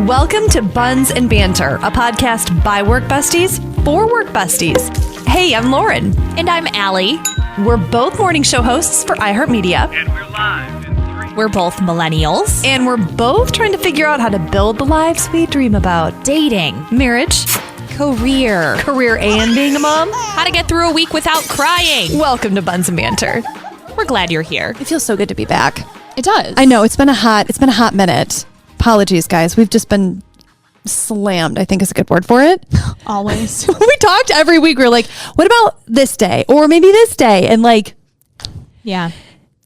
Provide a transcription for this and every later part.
Welcome to Buns and Banter, a podcast by work besties for work besties. Hey, I'm Lauren. And I'm Allie. We're both morning show hosts for iHeartMedia. And we're live in 3. We're both millennials. And we're both trying to figure out how to build the lives we dream about. Dating. Marriage. Career. And being a mom. How to get through a week without crying. Welcome to Buns and Banter. We're glad you're here. It feels so good to be back. It does. I know, it's been a hot minute. Apologies, guys. We've just been slammed, I think is a good word for it. Always. We talked every week. We're like, what about this day? Or maybe this day? And like, yeah.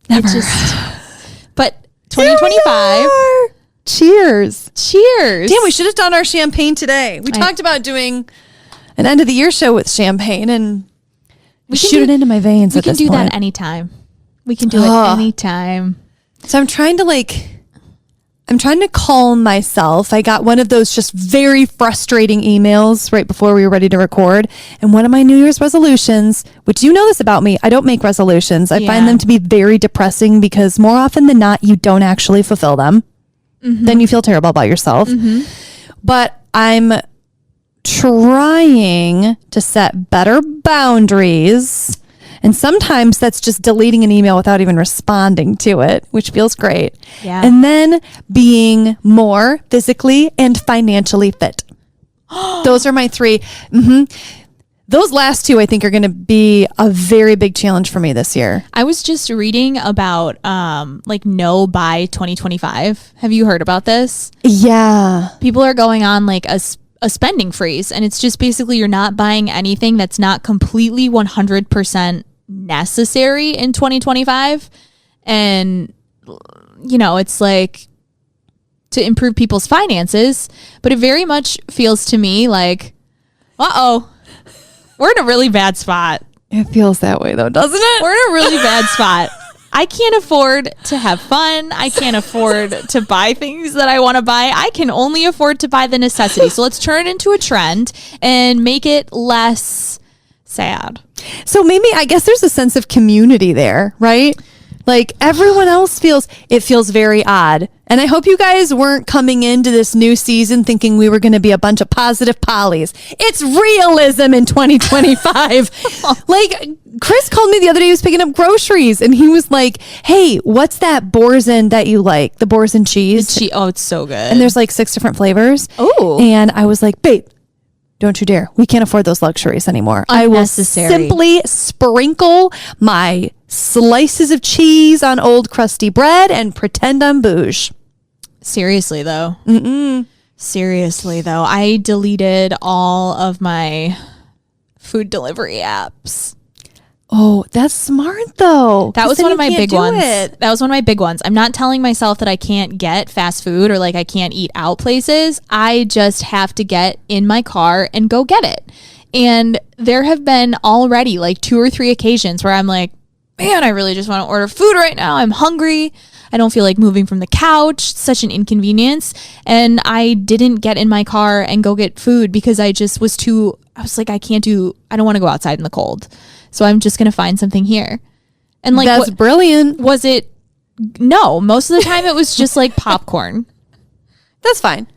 never. But 2025. Cheers. Cheers. Damn, we should have done our champagne today. We talked about doing an end of the year show with champagne and we shoot it into my veins at this point. We can do that anytime. We can do it anytime. So I'm trying to calm myself. I got one of those just very frustrating emails right before we were ready to record. And one of my New Year's resolutions, which you know this about me, I don't make resolutions. I find them to be very depressing because more often than not, you don't actually fulfill them. Mm-hmm. Then you feel terrible about yourself. Mm-hmm. But I'm trying to set better boundaries. And sometimes that's just deleting an email without even responding to it, which feels great. Yeah. And then being more physically and financially fit. Those are my 3. Mm-hmm. Those last 2, I think, are going to be a very big challenge for me this year. I was just reading about no by 2025. Have you heard about this? Yeah. People are going on like a spending freeze, and it's just basically you're not buying anything that's not completely 100% necessary in 2025. And it's like to improve people's finances, but it very much feels to me like we're in a really bad spot. It feels that way though, doesn't it? We're in a really bad spot. I can't afford to have fun. I can't afford to buy things that I want to buy. I can only afford to buy the necessity. So let's turn it into a trend and make it less sad. So maybe, I guess there's a sense of community there, right? Like everyone else feels very odd. And I hope you guys weren't coming into this new season thinking we were going to be a bunch of positive polys. It's realism in 2025. Like Chris called me the other day, he was picking up groceries and he was like, hey, what's that boursin that you like? The boursin cheese? It's so good. And there's like 6 different flavors. Oh. And I was like, babe, don't you dare. We can't afford those luxuries anymore. I will simply sprinkle my slices of cheese on old crusty bread and pretend I'm bouge. Seriously, though. Seriously, though. I deleted all of my food delivery apps. Oh, that's smart, though. That was one of my big ones. That was one of my big ones. I'm not telling myself that I can't get fast food or like I can't eat out places. I just have to get in my car and go get it. And there have been already like 2 or 3 occasions where I'm like, man, I really just want to order food right now. I'm hungry. I don't feel like moving from the couch. It's such an inconvenience. And I didn't get in my car and go get food because I was like, I don't want to go outside in the cold. So I'm just going to find something here. And like, that's brilliant. Was it? No, most of the time it was just like popcorn. That's fine.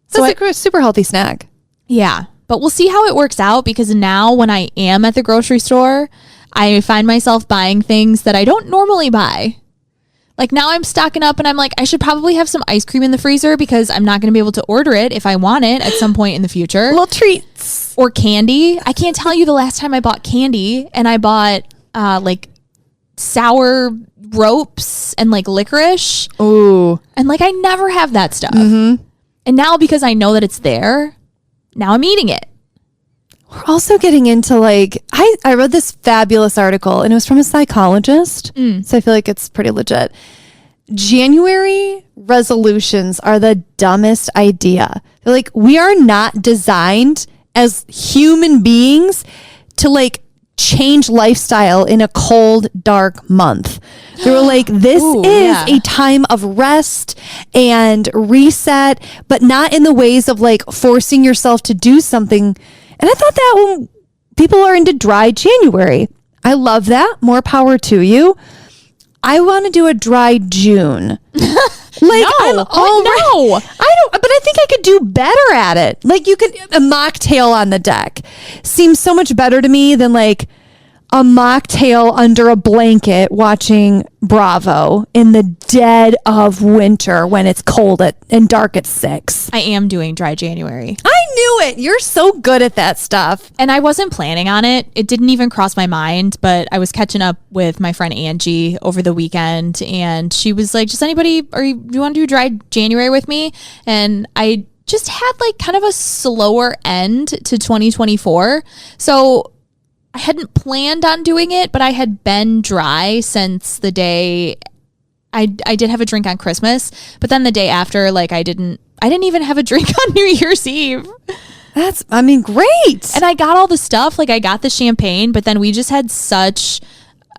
That's a super healthy snack. Yeah. But we'll see how it works out because now when I am at the grocery store, I find myself buying things that I don't normally buy. Like now I'm stocking up and I'm like, I should probably have some ice cream in the freezer because I'm not going to be able to order it if I want it at some point in the future. Little treats. Or candy. I can't tell you the last time I bought candy, and I bought like sour ropes and like licorice. Ooh. And like I never have that stuff. Mm-hmm. And now because I know that it's there, now I'm eating it. We're also getting into like, I read this fabulous article and it was from a psychologist. So I feel like it's pretty legit. January resolutions are the dumbest idea. They're like, we are not designed as human beings to like change lifestyle in a cold, dark month. They were like, this is a time of rest and reset, but not in the ways of like forcing yourself to do something. And I thought that when people are into dry January, I love that. More power to you. I want to do a dry June. Like, No. I don't, but I think I could do better at it. Like, you could, a mocktail on the deck seems so much better to me than like a mocktail under a blanket watching Bravo in the dead of winter when it's cold and dark at 6. I am doing dry January. I knew it. You're so good at that stuff. And I wasn't planning on it. It didn't even cross my mind, but I was catching up with my friend Angie over the weekend, and she was like, do you want to do dry January with me? And I just had like kind of a slower end to 2024. So I hadn't planned on doing it, but I had been dry since the day I did have a drink on Christmas, but then the day after, like I didn't even have a drink on New Year's Eve. That's, great. And I got all the stuff, like I got the champagne, but then we just had such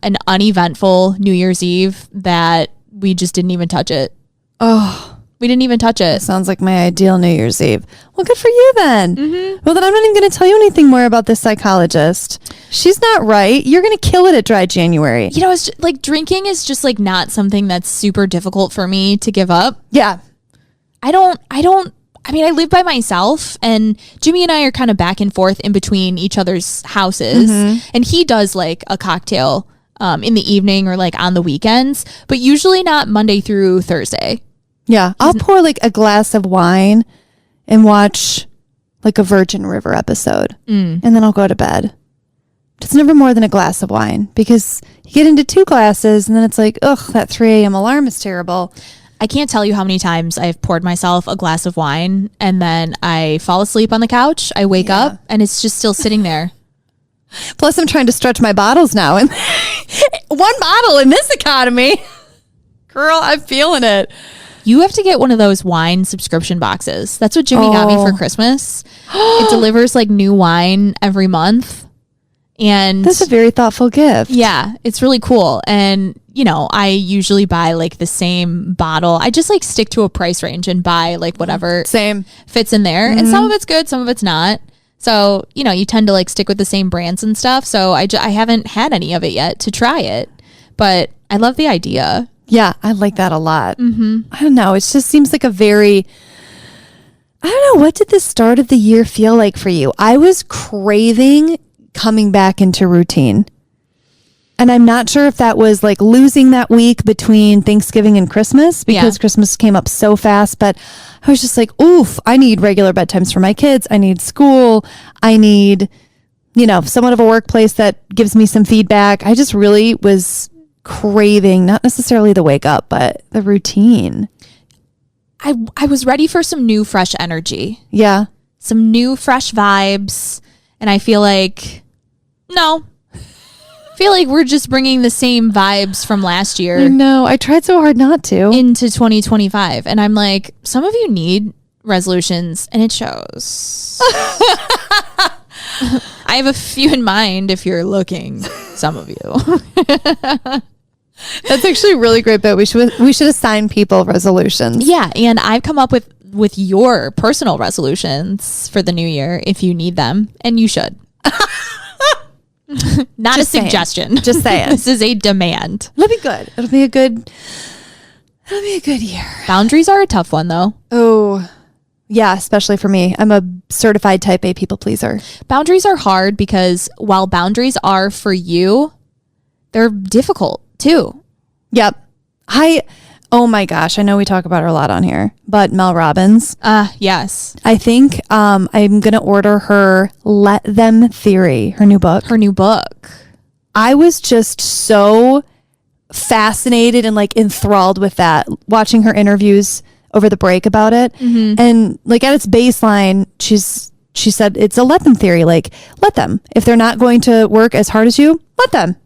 an uneventful New Year's Eve that we just didn't even touch it. Oh, we didn't even touch it. Sounds like my ideal New Year's Eve. Well, good for you then. Mm-hmm. Well, then I'm not even going to tell you anything more about this psychologist. She's not right. You're going to kill it at dry January. You know, it's just, like drinking is just like not something that's super difficult for me to give up. Yeah. I live by myself, and Jimmy and I are kind of back and forth in between each other's houses. Mm-hmm. And he does like a cocktail in the evening or like on the weekends, but usually not Monday through Thursday. Yeah. I'll pour like a glass of wine and watch like a Virgin River episode. And then I'll go to bed. It's never more than a glass of wine, because you get into 2 glasses and then it's like, ugh, that 3 a.m. alarm is terrible. I can't tell you how many times I've poured myself a glass of wine and then I fall asleep on the couch. I wake up and it's just still sitting there. Plus, I'm trying to stretch my bottles now. And 1 bottle in this economy. Girl, I'm feeling it. You have to get one of those wine subscription boxes. That's what Jimmy got me for Christmas. It delivers like new wine every month. And that's a very thoughtful gift. Yeah, it's really cool. And, you know, I usually buy like the same bottle. I just like stick to a price range and buy like whatever fits in there. Mm-hmm. And some of it's good, some of it's not. So, you know, you tend to like stick with the same brands and stuff. So I haven't had any of it yet to try it. But I love the idea. Yeah, I like that a lot. Mm-hmm. I don't know. It just seems like I don't know. What did the start of the year feel like for you? I was craving coming back into routine. And I'm not sure if that was like losing that week between Thanksgiving and Christmas, because Christmas came up so fast. But I was just like, oof, I need regular bedtimes for my kids. I need school. I need, somewhat of a workplace that gives me some feedback. I just really was craving, not necessarily the wake up, but the routine. I was ready for some new, fresh energy. Yeah. Some new, fresh vibes. And I feel like, we're just bringing the same vibes from last year. No, I tried so hard not to. Into 2025. And I'm like, some of you need resolutions, and it shows. I have a few in mind if you're looking, some of you. That's actually a really great bit. We should assign people resolutions. Yeah, and I've come up with your personal resolutions for the new year if you need them, and you should. Not just a suggestion. Just saying. This is a demand. It'll be good. It'll be a good year. Boundaries are a tough one, though. Oh, yeah, especially for me. I'm a certified type A people pleaser. Boundaries are hard because while boundaries are for you, they're difficult too. Yep. Oh my gosh, I know we talk about her a lot on here, but Mel Robbins. Yes. I think I'm going to order her Let Them Theory, her new book. I was just so fascinated and like enthralled with that, watching her interviews over the break about it. Mm-hmm. And like at its baseline, she said it's a let them theory. Like, let them. If they're not going to work as hard as you, let them.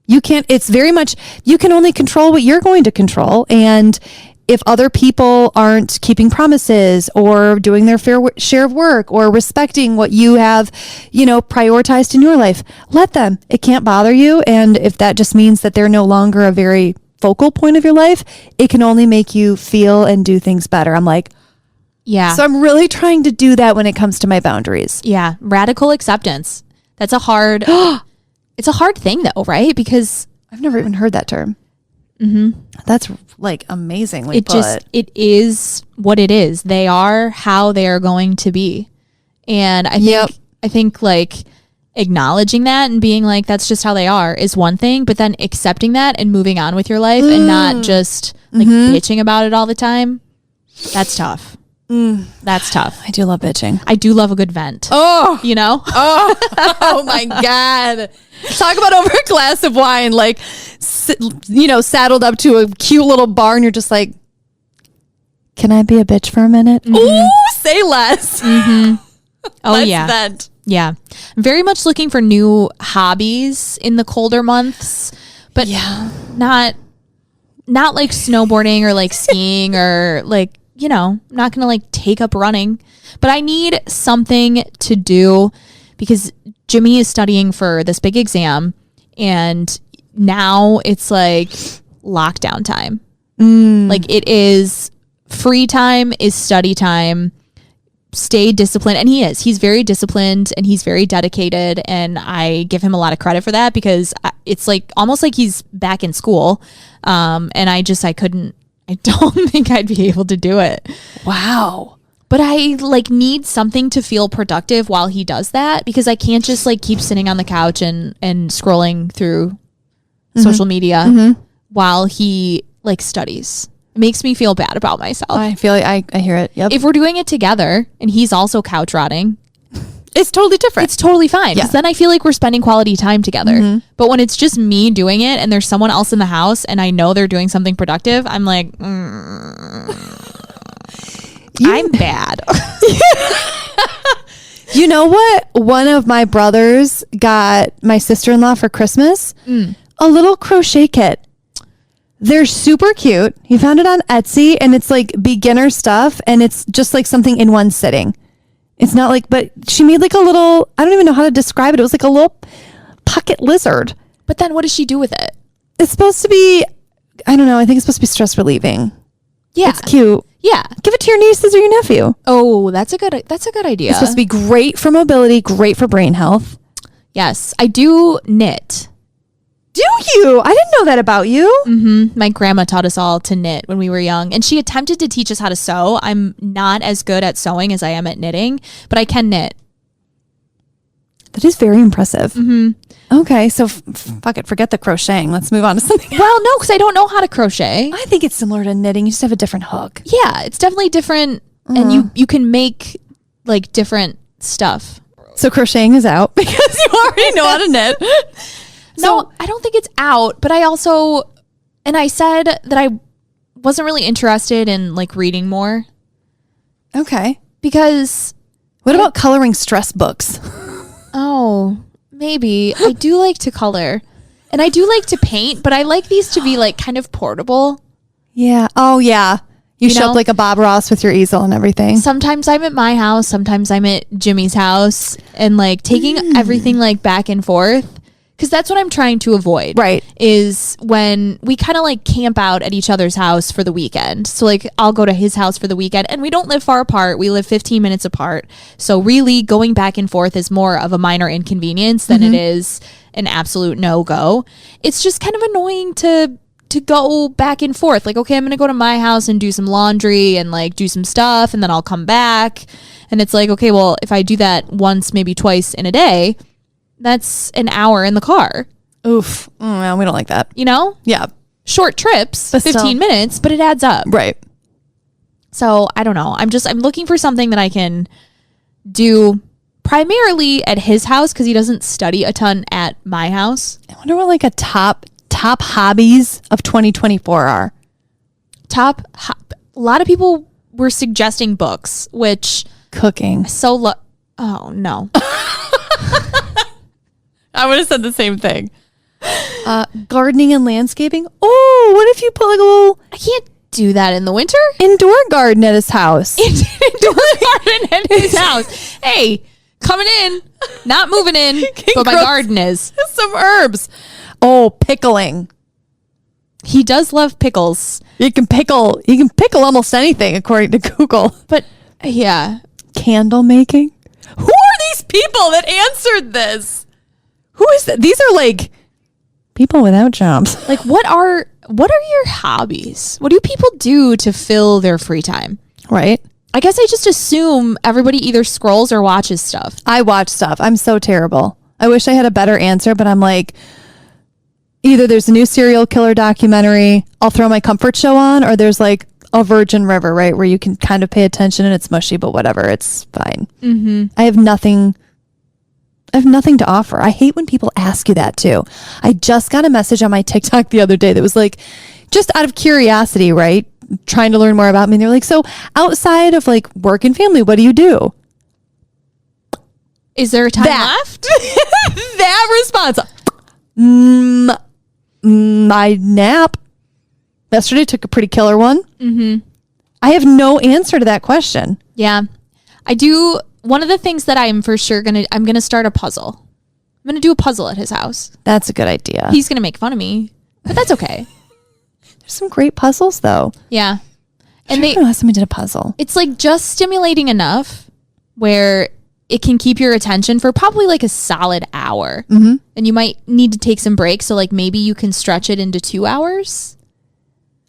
You can't, it's very much, you can only control what you're going to control. And if other people aren't keeping promises or doing their fair share of work or respecting what you have, prioritized in your life, let them. It can't bother you. And if that just means that they're no longer a very focal point of your life, it can only make you feel and do things better. I'm like, yeah. So I'm really trying to do that when it comes to my boundaries. Yeah. Radical acceptance. That's it's a hard thing though, right? Because I've never even heard that term. That's like amazingly it is what it is. They are how they are going to be. And I think like acknowledging that and being like, that's just how they are is one thing, but then accepting that and moving on with your life and not just like bitching about it all the time. That's tough. That's tough. I do love bitching. I do love a good vent. Oh, you know? oh my God. Talk about over a glass of wine, like, saddled up to a cute little bar and you're just like, can I be a bitch for a minute? Ooh, say less. Oh, Let's yeah. vent. Yeah. I'm very much looking for new hobbies in the colder months, but not like snowboarding or like skiing or like, I'm not going to like take up running, but I need something to do because Jimmy is studying for this big exam and now it's like lockdown time. Like it is free time is study time. Stay disciplined. And he's very disciplined and he's very dedicated. And I give him a lot of credit for that because it's like almost like he's back in school. And I don't think I'd be able to do it. Wow. But I like need something to feel productive while he does that because I can't just like keep sitting on the couch and scrolling through social media while he like studies. It makes me feel bad about myself. I feel like I hear it. Yep. If we're doing it together and he's also couch rotting, it's totally different. It's totally fine because then I feel like we're spending quality time together. But when it's just me doing it and there's someone else in the house and I know they're doing something productive, I'm like, I'm bad. You know what? One of my brothers got my sister-in-law for Christmas a little crochet kit. They're super cute. He found it on Etsy and it's like beginner stuff and it's just like something in one sitting. It's not like, but she made like a little, I don't even know how to describe it. It was like a little pocket lizard. But then what does she do with it? It's supposed to be, I don't know. I think it's supposed to be stress relieving. Yeah. It's cute. Yeah. Give it to your nieces or your nephew. Oh, that's a good idea. It's supposed to be great for mobility, great for brain health. Yes. I do knit. Do you? I didn't know that about you. My grandma taught us all to knit when we were young, and she attempted to teach us how to sew. I'm not as good at sewing as I am at knitting, but I can knit. That is very impressive. Okay, so fuck it. Forget the crocheting. Let's move on to something else. Well, no, because I don't know how to crochet. I think it's similar to knitting. You just have a different hook. Yeah, it's definitely different, and you can make like different stuff. So crocheting is out because you already know how to knit. No, I don't think it's out, but I said that I wasn't really interested in like reading more. Okay. Because what about coloring stress books? Oh, maybe. I do like to color and I do like to paint, but I like these to be like kind of portable. Yeah. Oh yeah. You show know? up like a Bob Ross with your easel and everything. Sometimes I'm at my house, sometimes I'm at Jimmy's house and like taking everything like back and forth. Because that's what I'm trying to avoid. Right. Is when we kind of like camp out at each other's house for the weekend. So like I'll go to his house for the weekend and we don't live far apart. We live 15 minutes apart. So really going back and forth is more of a minor inconvenience than it is an absolute no-go. It's just kind of annoying to go back and forth. Like, okay, I'm going to go to my house and do some laundry and like do some stuff and then I'll come back. And it's like, okay, well, if I do that once, maybe twice in a day, that's an hour in the car. Oof. Well, we don't like that. You know? Yeah. Short trips, But 15 minutes, but it adds up. Right. So I don't know. I'm looking for something that I can do primarily at his house because he doesn't study a ton at my house. I wonder what like a top hobbies of 2024 are. A lot of people were suggesting books, which cooking. Oh no. I would have said the same thing. Gardening and landscaping. Oh, what if you put like a little... I can't do that in the winter. Indoor garden at his house. Indoor garden at his house. Hey, coming in, not moving in, but my garden is. Some herbs. Oh, pickling. He does love pickles. You can pickle almost anything according to Google. But yeah. Candle making. Who are these people that answered this? Who is that? These are like people without jobs. Like what are what are your hobbies? What do people do to fill their free time? Right. I guess I just assume everybody either scrolls or watches stuff. I watch stuff. I'm so terrible. I wish I had a better answer, but I'm like, either there's a new serial killer documentary, I'll throw my comfort show on, or there's like a virgin river, right, where you can kind of pay attention and it's mushy, but whatever, it's fine. Mm-hmm. I have nothing to offer. I hate when people ask you that too. I just got a message on my TikTok the other day that was like, just out of curiosity, right, trying to learn more about me. And they're like, so outside of like work and family, what do you do? Is there a time left? That response. My nap. Yesterday took a pretty killer one. Mm-hmm. I have no answer to that question. Yeah. I do. One of the things that I'm for sure I'm going to start a puzzle. I'm going to do a puzzle at his house. That's a good idea. He's going to make fun of me, but that's okay. There's some great puzzles though. Yeah. And I don't know how somebody did a puzzle. It's like just stimulating enough where it can keep your attention for probably like a solid hour. Mm-hmm. And you might need to take some breaks. So like maybe you can stretch it into 2 hours.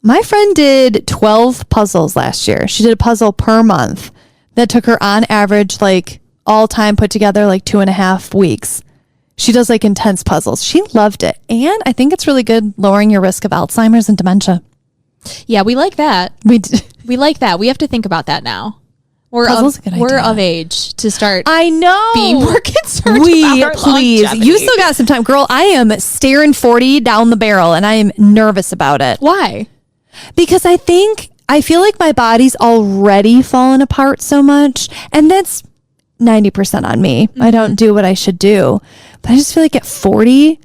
My friend did 12 puzzles last year. She did a puzzle per month. That took her on average, like all time put together, like 2.5 weeks. She does like intense puzzles. She loved it. And I think it's really good lowering your risk of Alzheimer's and dementia. Yeah, we like that. We like that. We have to think about that now. We're of age to start. I know. Being more concerned about our longevity. You still got some time. Girl, I am staring 40 down the barrel and I am nervous about it. Why? Because I feel like my body's already fallen apart so much. And that's 90% on me. Mm-hmm. I don't do what I should do. But I just feel like at 40...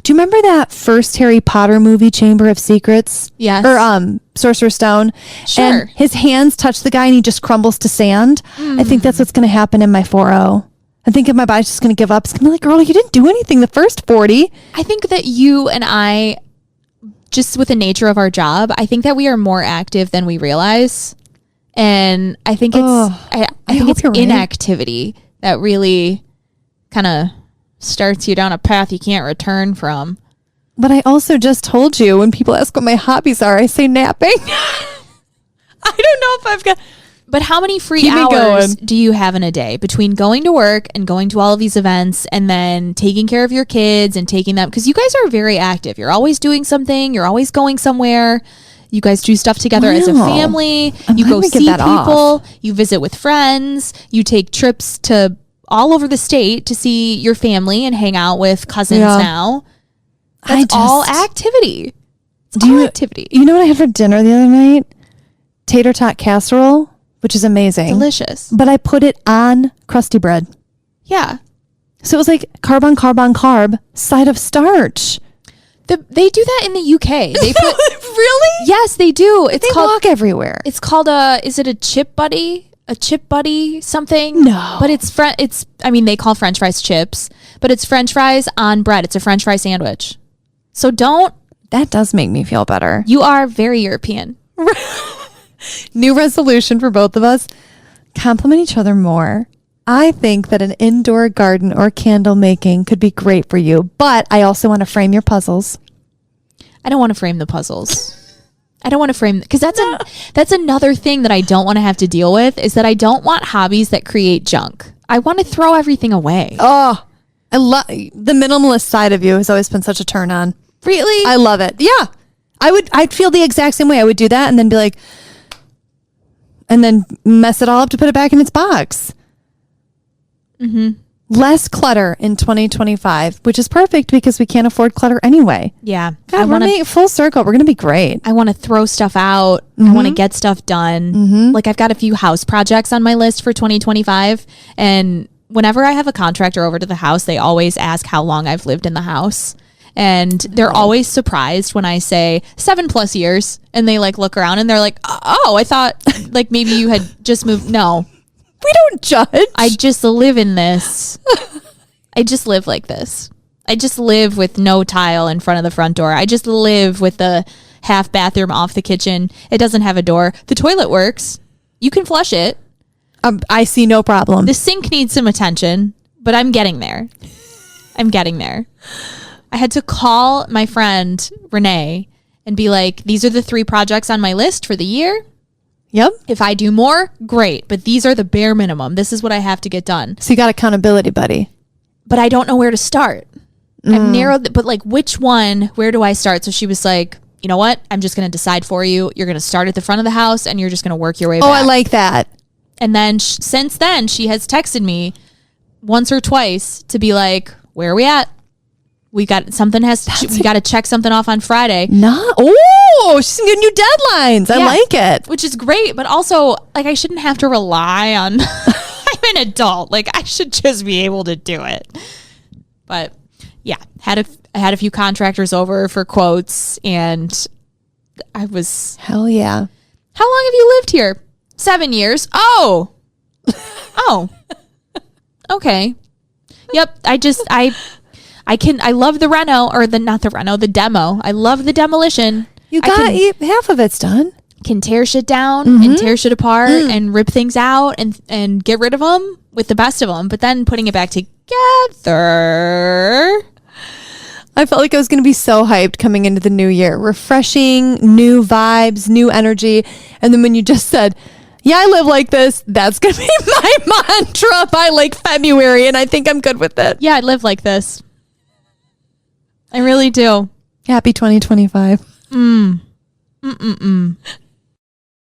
Do you remember that first Harry Potter movie, Chamber of Secrets? Yes. Or Sorcerer's Stone? Sure. And his hands touch the guy and he just crumbles to sand. I think that's what's going to happen in my 40. I think if my body's just going to give up, it's going to be like, girl, you didn't do anything the first 40. I think that you and I, just with the nature of our job, I think that we are more active than we realize. And I think it's I think it's inactivity that really kind of starts you down a path you can't return from. But I also just told you, when people ask what my hobbies are, I say napping. I don't know if I've got... But how many free hours do you have in a day between going to work and going to all of these events and then taking care of your kids and taking them? Because you guys are very active. You're always doing something. You're always going somewhere. You guys do stuff together as a family. You go see people. You visit with friends. You take trips to all over the state to see your family and hang out with cousins now. That's all activity. It's all activity. You know what I had for dinner the other night? Tater tot casserole, which is amazing. Delicious. But I put it on crusty bread. Yeah. So it was like carb on carb on carb, side of starch. They do that in the UK. They put Really? Yes, they do. They walk everywhere. It's called is it a chip buddy? A chip buddy something? No. But they call French fries chips, but it's French fries on bread. It's a French fry sandwich. So that does make me feel better. You are very European. New resolution for both of us. Compliment each other more. I think that an indoor garden or candle making could be great for you, but I also want to frame your puzzles. I don't want to frame the puzzles. I don't want to frame, because that's another thing that I don't want to have to deal with, is that I don't want hobbies that create junk. I want to throw everything away. Oh, I love the minimalist side of you has always been such a turn on. Really? I love it. Yeah. I'd feel the exact same way. I would do that and then be like, and then mess it all up to put it back in its box. Mm-hmm. Less clutter in 2025, which is perfect because we can't afford clutter anyway. Yeah. God, we're making full circle. We're going to be great. I want to throw stuff out. Mm-hmm. I want to get stuff done. Mm-hmm. Like I've got a few house projects on my list for 2025. And whenever I have a contractor over to the house, they always ask how long I've lived in the house. And they're always surprised when I say 7+ years. And they like look around and they're like, oh, I thought like maybe you had just moved. No. We don't judge. I just live in this. I just live like this. I just live with no tile in front of the front door. I just live with the half bathroom off the kitchen. It doesn't have a door. The toilet works. You can flush it. I see no problem. The sink needs some attention, but I'm getting there. I had to call my friend Renee and be like, these are the 3 projects on my list for the year. Yep. If I do more, great. But these are the bare minimum. This is what I have to get done. So you got accountability buddy. But I don't know where to start. I've narrowed, but like which one, where do I start? So she was like, you know what? I'm just going to decide for you. You're going to start at the front of the house and you're just going to work your way back. Oh, I like that. And then since then, she has texted me once or twice to be like, where are we at? We got to check something off on Friday. She's getting new deadlines. I like it. Which is great. But also, like, I shouldn't have to rely on, I'm an adult. Like, I should just be able to do it. But yeah, I had a few contractors over for quotes, and I was... Hell yeah. How long have you lived here? 7 years. Oh. Okay. Yep. I love the reno, or the demo. I love the demolition. Half of it's done. Can tear shit down and tear shit apart and rip things out and get rid of them with the best of them, but then putting it back together. I felt like I was going to be so hyped coming into the new year. Refreshing, new vibes, new energy. And then when you just said, yeah, I live like this, that's going to be my mantra by like February. And I think I'm good with it. Yeah, I live like this. I really do. Happy 2025.